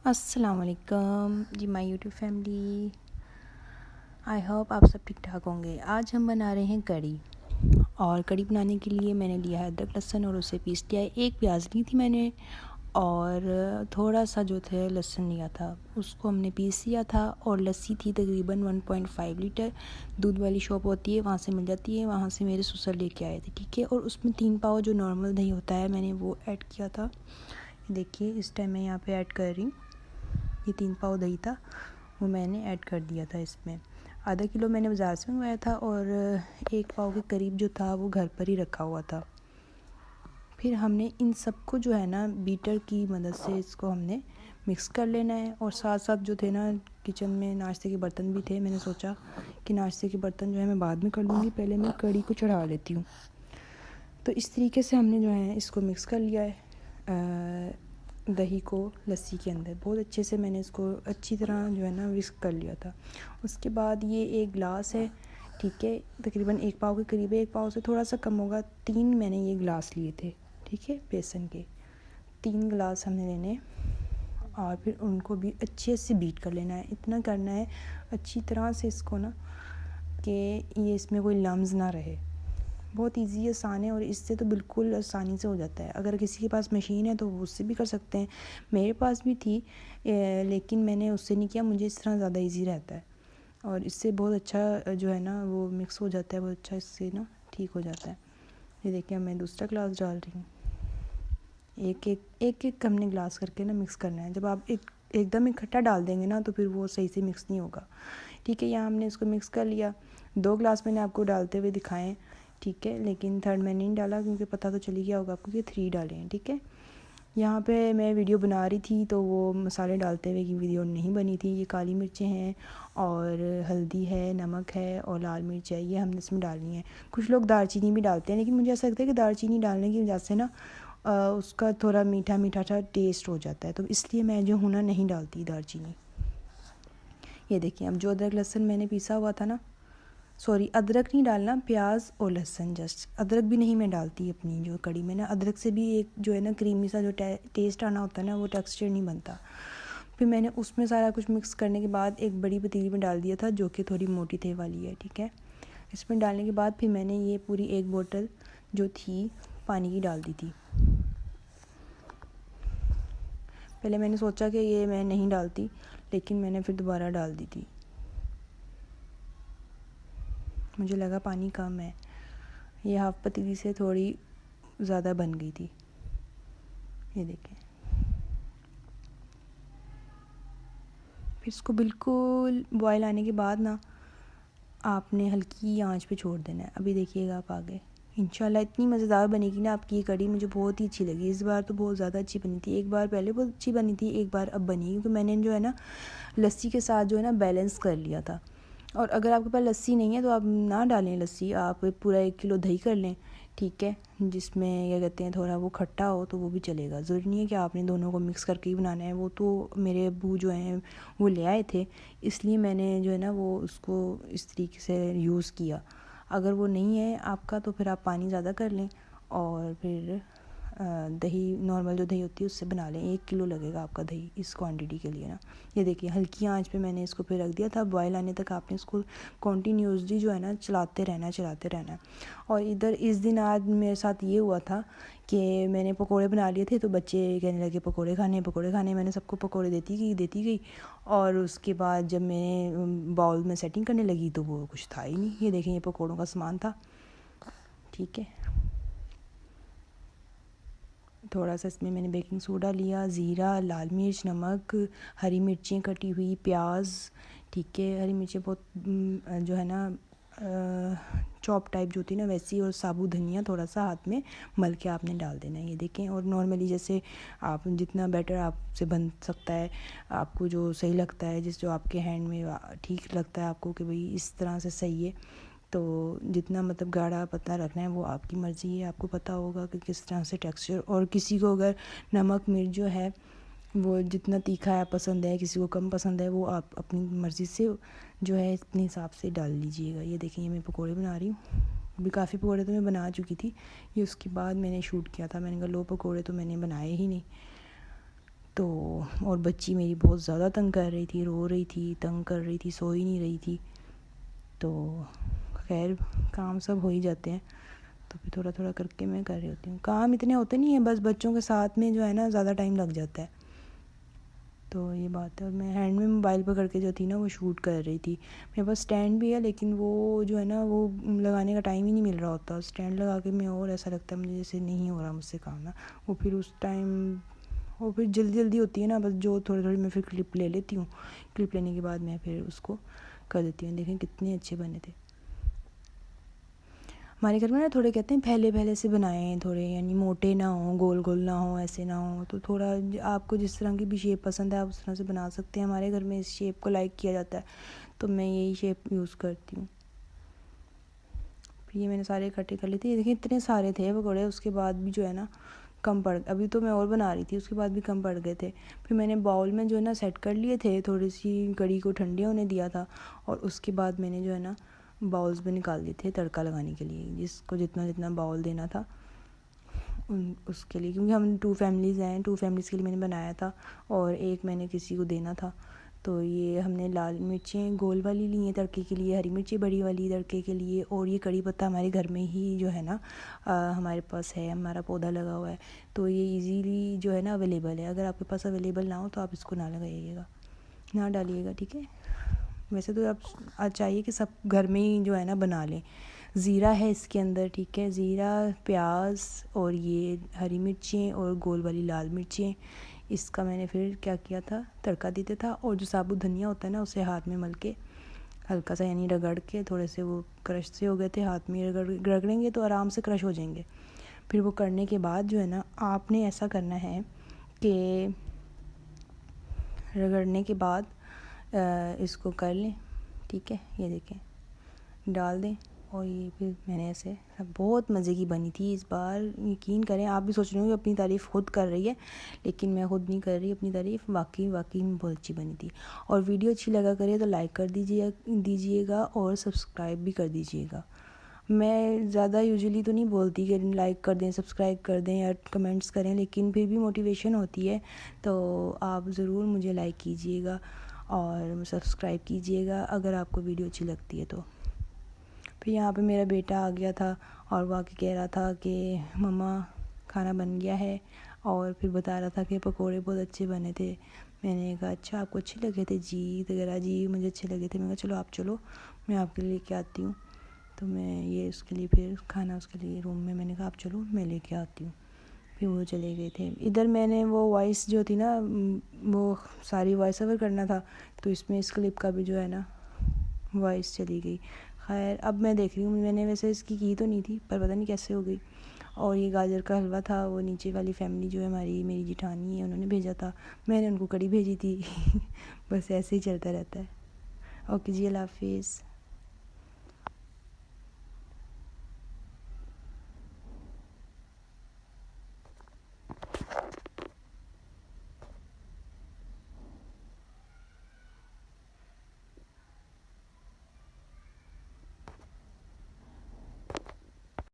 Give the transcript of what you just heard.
अस्सलामुअलैकुम जी my YouTube family. I hope आप सब ठीक ठाक होंगे। आज हम बना रहे हैं कड़ी। और कड़ी बनाने के लिए मैंने लिया है अदरक लहसुन और उसे पीस लिया है। एक प्याज ली थी मैंने और थोड़ा सा जो थे लहसुन लिया था, उसको हमने पीस लिया था। और लस्सी थी तकरीबन 1.5 लीटर। दूध वाली शॉप होती है, वहाँ से मिल जाती है, वहाँ से मेरे ससुर लेके आए थे। ठीक है। और उसमें 3 पाव जो नॉर्मल दही होता है मैंने वो ऐड किया था। देखिए इस टाइम मैं यहाँ पे ऐड कर रही हूँ। ये 3 पाव दही था, वो मैंने ऐड कर दिया था इसमें। आधा किलो मैंने बाज़ार से मंगवाया था और 1 पाव के करीब जो था वो घर पर ही रखा हुआ था। फिर हमने इन सबको जो है ना बीटर की मदद से इसको हमने मिक्स कर लेना है। और साथ साथ जो थे ना किचन में नाश्ते के बर्तन भी थे। मैंने सोचा कि नाश्ते के बर्तन जो है मैं बाद में कर लूँगी, पहले मैं कड़ी को चढ़ा लेती हूँ। तो इस तरीके से हमने जो है इसको मिक्स कर लिया है दही को लस्सी के अंदर। बहुत अच्छे से मैंने इसको अच्छी तरह जो है ना विस्क कर लिया था। उसके बाद ये 1 गिलास है, ठीक है, तकरीबन 1 पाव के करीब है, 1 पाव से थोड़ा सा कम होगा। 3 मैंने ये गिलास लिए थे, ठीक है, बेसन के 3 गिलास हमने लेने। और फिर उनको भी अच्छे से बीट कर लेना है। इतना करना है अच्छी तरह से इसको ना कि ये इसमें कोई लम्स ना रहे। बहुत इजी आसान है और इससे तो बिल्कुल आसानी से हो जाता है। अगर किसी के पास मशीन है तो वो उससे भी कर सकते हैं। मेरे पास भी थी लेकिन मैंने उससे नहीं किया, मुझे इस तरह ज़्यादा इजी रहता है। और इससे बहुत अच्छा जो है ना वो मिक्स हो जाता है, बहुत अच्छा इससे ना ठीक हो जाता है। ये देखिए मैं दूसरा ग्लास डाल रही हूँ। एक हमने ग्लास करके ना मिक्स करना है। जब आप एकदम इकट्ठा डाल देंगे ना तो फिर वो सही से मिक्स नहीं होगा। ठीक है, यहाँ हमने इसको मिक्स कर लिया। 2 ग्लास मैंने आपको डालते हुए दिखाएं, ठीक है, लेकिन थर्ड मैंने नहीं डाला क्योंकि पता तो चली गया होगा आपको कि 3 डाले हैं। ठीक है, यहाँ पे मैं वीडियो बना रही थी तो वो मसाले डालते हुए की वीडियो नहीं बनी थी। ये काली मिर्चें हैं और हल्दी है, नमक है और लाल मिर्च है, ये हमने इसमें डालनी है। कुछ लोग दालचीनी भी डालते हैं, लेकिन मुझे ऐसा लगता है कि दालचीनी डालने की वजह से ना उसका थोड़ा मीठा मीठा सा टेस्ट हो जाता है, तो इसलिए मैं जो हूँ ना नहीं डालती दालचीनी। ये देखिए अब जो अदरक लहसुन मैंने पीसा हुआ था ना, सॉरी अदरक नहीं डालना, प्याज और लहसुन, जस्ट अदरक भी नहीं मैं डालती अपनी जो कड़ी में ना। अदरक से भी एक जो है ना क्रीमी सा जो टेस्ट आना होता है ना, वो टेक्सचर नहीं बनता। फिर मैंने उसमें सारा कुछ मिक्स करने के बाद एक बड़ी पतीली में डाल दिया था जो कि थोड़ी मोटी थे वाली है। ठीक है, इसमें डालने के बाद फिर मैंने ये पूरी 1 बोतल जो थी पानी की डाल दी थी। पहले मैंने सोचा कि ये मैं नहीं डालती, लेकिन मैंने फिर दोबारा डाल दी थी। मुझे लगा पानी कम है, ये हाफ पतीली से थोड़ी ज़्यादा बन गई थी। ये देखें, फिर इसको बिल्कुल बॉयल आने के बाद ना आपने हल्की आंच पे छोड़ देना है। अभी देखिएगा आप आगे इंशाल्लाह इतनी मज़ेदार बनेगी ना आपकी ये कड़ी। मुझे बहुत ही अच्छी लगी इस बार, तो बहुत ज़्यादा अच्छी बनी थी। एक बार पहले बहुत अच्छी बनी थी, एक बार अब बनी, क्योंकि मैंने जो है ना लस्सी के साथ जो है ना बैलेंस कर लिया था। और अगर आपके पास लस्सी नहीं है तो आप ना डालें लस्सी, आप पूरा 1 किलो दही कर लें, ठीक है, जिसमें क्या कहते हैं थोड़ा वो खट्टा हो तो वो भी चलेगा। ज़रूरी नहीं है कि आपने दोनों को मिक्स करके ही बनाना है। वो तो मेरे अब्बू जो हैं वो ले आए थे, इसलिए मैंने जो है ना वो उसको इस तरीके से यूज़ किया। अगर वो नहीं है आपका तो फिर आप पानी ज़्यादा कर लें और फिर दही नॉर्मल जो दही होती है उससे बना लें। 1 किलो लगेगा आपका दही इस क्वांटिटी के लिए ना। ये देखिए हल्की आंच पे मैंने इसको फिर रख दिया था। बॉयल आने तक आपने इसको कॉन्टीन्यूसली जो है ना चलाते रहना है। और इधर इस दिन आज मेरे साथ ये हुआ था कि मैंने पकोड़े बना लिए थे, तो बच्चे कहने लगे पकोड़े खाने। मैंने सबको पकोड़े देती गई और उसके बाद जब मैंने बाउल में सेटिंग करने लगी तो वो कुछ था ही नहीं। ये देखें ये पकोड़ों का सामान था, ठीक है। थोड़ा सा इसमें मैंने बेकिंग सोडा लिया, ज़ीरा, लाल मिर्च, नमक, हरी मिर्चें कटी हुई, प्याज, ठीक है, हरी मिर्चें बहुत जो है ना चॉप टाइप जो होती है ना वैसी, और साबुत धनिया थोड़ा सा हाथ में मल के आपने डाल देना है। ये देखें, और नॉर्मली जैसे आप जितना बैटर आपसे बन सकता है, आपको जो सही लगता है, जो आपके हैंड में ठीक लगता है आपको कि भाई इस तरह से सही है, तो जितना मतलब गाढ़ा पतला रखना है वो आपकी मर्ज़ी है। आपको पता होगा कि किस तरह से टेक्सचर, और किसी को अगर नमक मिर्च जो है वो जितना तीखा है पसंद है, किसी को कम पसंद है, वो आप अपनी मर्ज़ी से जो है इतने हिसाब से डाल लीजिएगा। ये देखिए मैं पकोड़े बना रही हूँ। अभी काफ़ी पकोड़े तो मैं बना चुकी थी, ये उसके बाद मैंने शूट किया था। मैंने कहा लो पकोड़े तो मैंने बनाए ही नहीं। तो और बच्ची मेरी बहुत ज़्यादा तंग कर रही थी, रो रही थी, तंग कर रही थी, सो ही नहीं रही थी। तो खैर काम सब हो ही जाते हैं, तो फिर थोड़ा थोड़ा करके मैं कर रही होती हूँ। काम इतने होते नहीं हैं, बस बच्चों के साथ में जो है ना ज़्यादा टाइम लग जाता है, तो ये बात है। और मैं हैंड में मोबाइल पकड़ के जो थी ना वो शूट कर रही थी। मेरे पास स्टैंड भी है, लेकिन वो जो है ना वो लगाने का टाइम ही नहीं मिल रहा होता। स्टैंड लगा के मैं और ऐसा लगता है मुझे जैसे नहीं हो रहा मुझसे काम ना, वो फिर उस टाइम वो फिर जल्दी जल्दी होती है ना, बस जो थोड़ी थोड़ी मैं फिर क्लिप ले लेती हूँ। क्लिप लेने के बाद मैं फिर उसको कर देती हूँ। देखें कितने अच्छे बने थे। हमारे घर में ना थोड़े कहते हैं पहले पहले से बनाए थोड़े, यानी मोटे ना हो, गोल गोल ना हो, ऐसे ना हो। तो थोड़ा आपको जिस तरह की भी शेप पसंद है आप उस तरह से बना सकते हैं। हमारे घर में इस शेप को लाइक किया जाता है, तो मैं यही शेप यूज़ करती हूँ। फिर ये मैंने सारे इकट्ठे कर लिए थे। देखिए इतने सारे थे पकौड़े, उसके बाद भी जो है ना कम पड़, अभी तो मैं और बना रही थी, उसके बाद भी कम पड़ गए थे। फिर मैंने बाउल में जो है ना सेट कर लिए थे, थोड़ी सी कड़ी को ठंडे होने दिया था, और उसके बाद मैंने जो है ना बाउल्स में निकाल दिए थे तड़का लगाने के लिए, जिसको जितना जितना बाउल देना था उसके लिए, क्योंकि हम 2 फैमिलीज़ हैं, 2 फैमिलीज़ के लिए मैंने बनाया था और एक मैंने किसी को देना था। तो ये हमने लाल मिर्चें गोल वाली ली हैं तड़के के लिए, हरी मिर्ची बड़ी वाली तड़के के लिए, और ये कड़ी पत्ता हमारे घर में ही जो है ना हमारे पास है, हमारा पौधा लगा हुआ है, तो ये इजीली जो है ना अवेलेबल है। अगर आपके पास अवेलेबल ना हो तो आप इसको ना लगाइएगा, ना डालिएगा, ठीक है। वैसे तो आप चाहिए कि सब घर में ही जो है ना बना लें। ज़ीरा है इसके अंदर, ठीक है, ज़ीरा, प्याज और ये हरी मिर्चें और गोल वाली लाल मिर्चें। इसका मैंने फिर क्या किया था, तड़का देते था, और जो साबुत धनिया होता है ना उसे हाथ में मल के हल्का सा यानी रगड़ के, थोड़े से वो क्रश से हो गए थे, हाथ में रगड़ेंगे तो आराम से क्रश हो जाएंगे। फिर वो करने के बाद जो है ना आपने ऐसा करना है कि रगड़ने के बाद इसको कर लें, ठीक है, ये देखें डाल दें। और ये फिर मैंने ऐसे बहुत मज़े की बनी थी इस बार, यकीन करें। आप भी सोच रहे हो कि अपनी तारीफ़ खुद कर रही है, लेकिन मैं खुद नहीं कर रही अपनी तारीफ़, वाकई में बहुत अच्छी बनी थी। और वीडियो अच्छी लगा करे तो लाइक कर दीजिएगा और सब्सक्राइब भी कर दीजिएगा। मैं ज़्यादा यूजुअली तो नहीं बोलती कि लाइक कर दें, सब्सक्राइब कर दें या कमेंट्स करें, लेकिन फिर भी मोटिवेशन होती है, तो आप ज़रूर मुझे लाइक कीजिएगा और सब्सक्राइब कीजिएगा अगर आपको वीडियो अच्छी लगती है तो। फिर यहाँ पे मेरा बेटा आ गया था और वो आके कह रहा था कि मम्मा खाना बन गया है, और फिर बता रहा था कि पकोड़े बहुत अच्छे बने थे। मैंने कहा अच्छा आपको अच्छे लगे थे जी? तो कह रहा जी मुझे अच्छे लगे थे। मैंने कहा चलो आप चलो, मैं आपके लिए लेके आती हूँ। तो मैं ये उसके लिए फिर खाना उसके लिए रूम में, मैंने कहा आप चलो मैं लेके आती हूँ। फिर वो चले गए थे। इधर मैंने वो वॉइस जो थी ना वो सारी वॉइस ओवर करना था, तो इसमें इस क्लिप का भी जो है ना वॉइस चली गई। खैर अब मैं देख रही हूँ, मैंने वैसे इसकी की तो नहीं थी पर पता नहीं कैसे हो गई। और ये गाजर का हलवा था, वो नीचे वाली फैमिली जो है हमारी, मेरी जिठानी है, उन्होंने भेजा था, मैंने उनको कड़ी भेजी थी बस ऐसे ही चलता रहता है। ओके जी, अल्लाह हाफिज़।